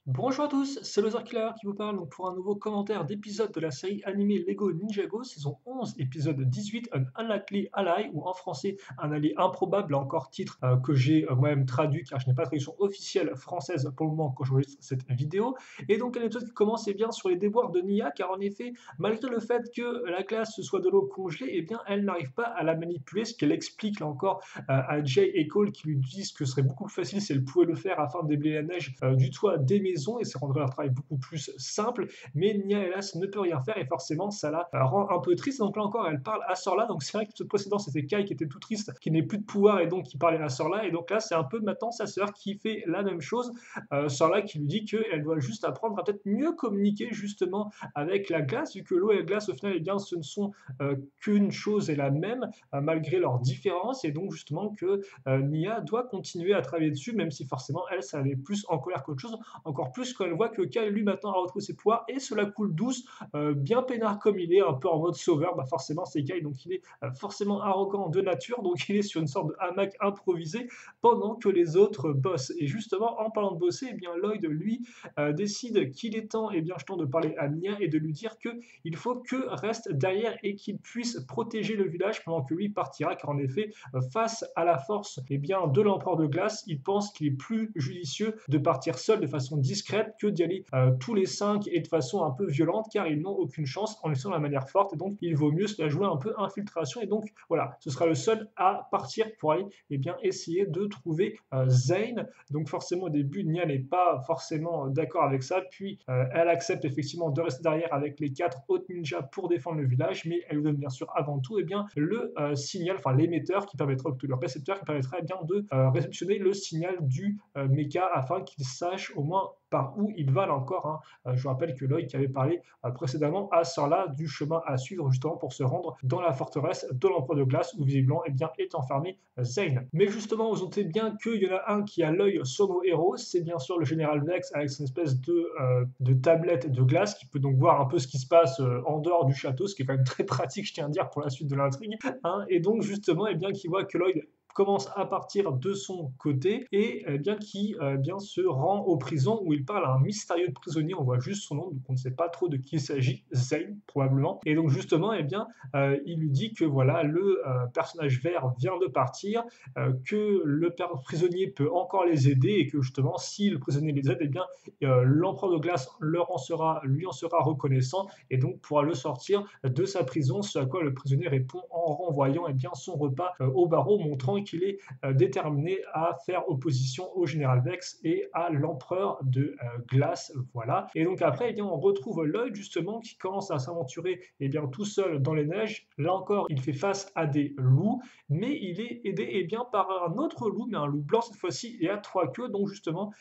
Bonjour à tous, c'est Lothar Killer qui vous parle donc pour un nouveau commentaire d'épisode de la série animée Lego Ninjago, saison 11, épisode 18, An Unlikely Ally, ou en français, un allié improbable, là encore titre que j'ai moi-même traduit car je n'ai pas de traduction officielle française pour le moment quand j'enregistre cette vidéo. Et donc un épisode qui commence bien sur les déboires de Nia, car en effet, malgré le fait que la glace soit de l'eau congelée, bien elle n'arrive pas à la manipuler, ce qu'elle explique là encore à Jay et Cole qui lui disent que ce serait beaucoup plus facile si elle pouvait le faire afin de déblayer la neige du toit des maisons et ça rendrait leur travail beaucoup plus simple. Mais Nia, hélas, ne peut rien faire et forcément, ça la rend un peu triste. Donc là encore, elle parle à Sorla. Donc c'est vrai que l'épisode précédent, c'était Kai qui était tout triste, qui n'ait plus de pouvoir et donc qui parlait à Sorla. Et donc là, c'est un peu maintenant sa sœur qui fait la même chose. Sorla qui lui dit qu'elle doit juste apprendre à peut-être mieux communiquer justement avec la glace, vu que l'eau et la glace, au final, ce ne sont qu'une chose et la même, malgré leurs différences. Et donc justement que Nia doit continuer à travailler dessus, même si forcément, elle, ça allait plus en colère qu'autre chose. Encore plus quand elle voit que Kyle, lui, maintenant, a retrouvé ses pouvoirs et cela coule douce, bien peinard comme il est, un peu en mode sauveur. Bah forcément, c'est Kyle, donc il est forcément arrogant de nature, donc il est sur une sorte de hamac improvisé pendant que les autres bossent. Et justement, en parlant de bosser, Lloyd, lui, décide qu'il est temps, justement, de parler à Nia et de lui dire qu'il faut que reste derrière et qu'il puisse protéger le village pendant que lui partira, car en effet, face à la force de l'empereur de glace, il pense qu'il est plus judicieux de partir seul de façon discrète que d'y aller tous les 5 et de façon un peu violente, car ils n'ont aucune chance en laissant la manière forte, et donc il vaut mieux se la jouer un peu infiltration, et donc voilà, ce sera le seul à partir pour aller essayer de trouver Zane. Donc forcément au début, Nia n'est pas forcément d'accord avec ça, puis elle accepte effectivement de rester derrière avec les 4 autres ninjas pour défendre le village, mais elle lui donne bien sûr avant tout le signal, enfin l'émetteur qui permettra, le récepteur qui permettra de réceptionner le signal du mecha afin qu'il sache au moins par où il va là encore. Je vous rappelle que Lloyd qui avait parlé précédemment à Sorla du chemin à suivre justement pour se rendre dans la forteresse de l'Empereur de Glace où visiblement est enfermé Zane. Mais justement, vous notez bien qu'il y en a un qui a l'œil sur nos héros, c'est bien sûr le général Vex avec son espèce de tablette de glace qui peut donc voir un peu ce qui se passe en dehors du château, ce qui est quand même très pratique, je tiens à dire, pour la suite de l'intrigue. Et donc justement, qui voit que Lloyd commence à partir de son côté et qui se rend aux prisons où il parle à un mystérieux prisonnier, on voit juste son nom, donc on ne sait pas trop de qui il s'agit, Zane probablement, et donc justement il lui dit que voilà, le personnage vert vient de partir, que le prisonnier peut encore les aider et que justement si le prisonnier les aide, l'empereur de glace lui en sera reconnaissant et donc pourra le sortir de sa prison, ce à quoi le prisonnier répond en renvoyant son repas au barreau, montrant qu'il est déterminé à faire opposition au général Vex et à l'empereur de glace. Voilà. Et donc après, on retrouve Lloyd justement qui commence à s'aventurer tout seul dans les neiges. Là encore, il fait face à des loups, mais il est aidé par un autre loup, mais un loup blanc cette fois-ci et à 3 queues, donc justement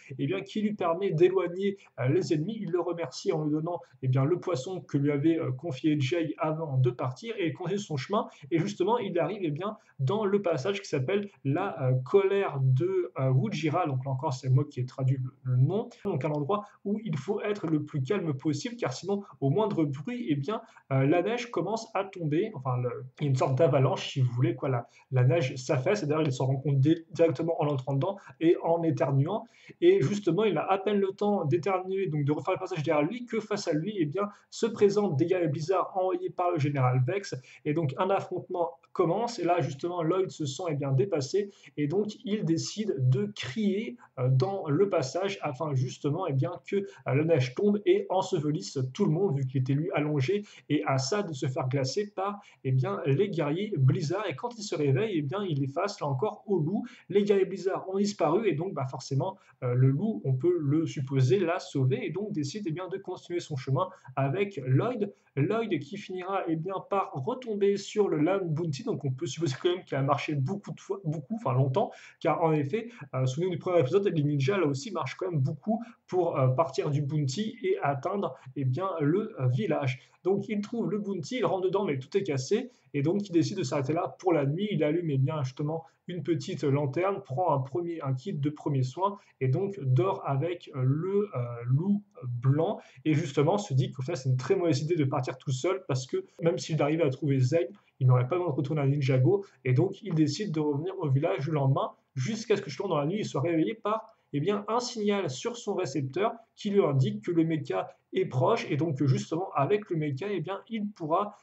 qui lui permet d'éloigner les ennemis. Il le remercie en lui donnant le poisson que lui avait confié Jay avant de partir et il continue son chemin. Et justement, il arrive dans le passage qui s'appelle la colère de Wujira. Donc là encore, c'est moi qui ai traduit le nom. Donc un endroit où il faut être le plus calme possible, car sinon, au moindre bruit, la neige commence à tomber. Enfin, il y a une sorte d'avalanche, si vous voulez, quoi. La neige s'affaisse, et d'ailleurs, il s'en rend compte directement en entrant dedans et en éternuant. Et justement, il a à peine le temps d'éternuer, donc de refaire le passage derrière lui, que face à lui, se présentent des gars blizzards envoyés par le général Vex. Et donc, un affrontement commence. Et là, justement, Lloyd se sent dépassé. Et donc, il décide de crier dans le passage afin justement que la neige tombe et ensevelisse tout le monde, vu qu'il était lui allongé et à ça de se faire glacer par les guerriers blizzards. Et quand il se réveille, il est face là encore au loup. Les guerriers blizzards ont disparu et donc forcément le loup, on peut le supposer, l'a sauvé et donc décide de continuer son chemin avec Lloyd. Lloyd qui finira par retomber sur le Land Bounty, donc on peut supposer quand même qu'il a marché beaucoup de fois, enfin longtemps, car en effet, souvenez-vous du premier épisode, les ninjas là aussi marchent quand même beaucoup pour partir du Bounty et atteindre le village. Donc il trouve le Bounty, il rentre dedans mais tout est cassé et donc il décide de s'arrêter là pour la nuit. Il allume justement une petite lanterne, prend un kit de premiers soins et donc dort avec le loup blanc et justement se dit qu'au fait c'est une très mauvaise idée de partir tout seul parce que même s'il arrivait à trouver Zane, il n'aurait pas besoin de retourner à Ninjago et donc il décide de revenir au village le lendemain jusqu'à ce que justement dans la nuit il soit réveillé par eh bien, un signal sur son récepteur qui lui indique que le mecha est proche et donc que justement avec le mecha, eh bien, il pourra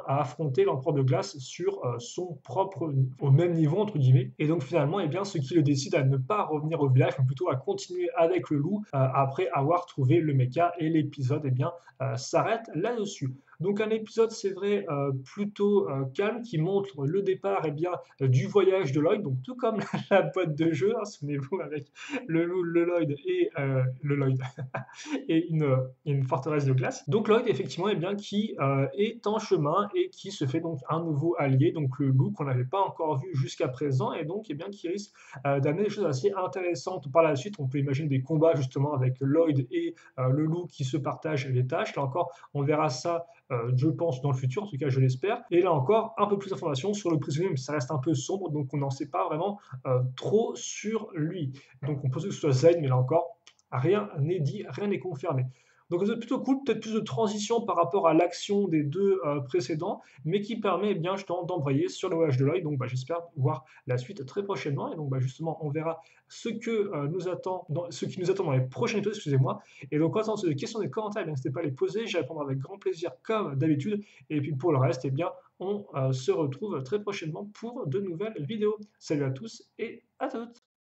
affronter l'empereur de glace sur son propre, au même niveau entre guillemets. Et donc finalement, eh bien, ce qui le décide à ne pas revenir au village, mais plutôt à continuer avec le loup après avoir trouvé le mecha. Et l'épisode s'arrête là-dessus. Donc un épisode, c'est vrai, plutôt calme, qui montre le départ du voyage de Lloyd, donc tout comme la boîte de jeu, hein, souvenez-vous, avec le loup, le Lloyd le Lloyd et une forteresse de glace. Donc Lloyd, effectivement, qui est en chemin et qui se fait donc un nouveau allié, donc le loup qu'on n'avait pas encore vu jusqu'à présent, et donc qui risque d'amener des choses assez intéressantes par la suite. On peut imaginer des combats justement avec Lloyd et le loup qui se partagent les tâches. Là encore, on verra ça, je pense, dans le futur, en tout cas je l'espère. Et là encore, un peu plus d'informations sur le prisonnier, mais ça reste un peu sombre, donc on n'en sait pas vraiment trop sur lui. Donc on pense que ce soit Zayn, mais là encore, rien n'est dit, rien n'est confirmé. Donc c'est plutôt cool, peut-être plus de transition par rapport à l'action des deux précédents, mais qui permet justement d'embrayer sur le voyage de Lloyd. Donc j'espère voir la suite très prochainement. Et donc justement, on verra ce qui nous attend dans les prochains épisodes, excusez-moi. Et donc, quand on a des questions, des commentaires, n'hésitez pas à les poser, j'y répondrai avec grand plaisir comme d'habitude. Et puis pour le reste, on se retrouve très prochainement pour de nouvelles vidéos. Salut à tous et à toutes.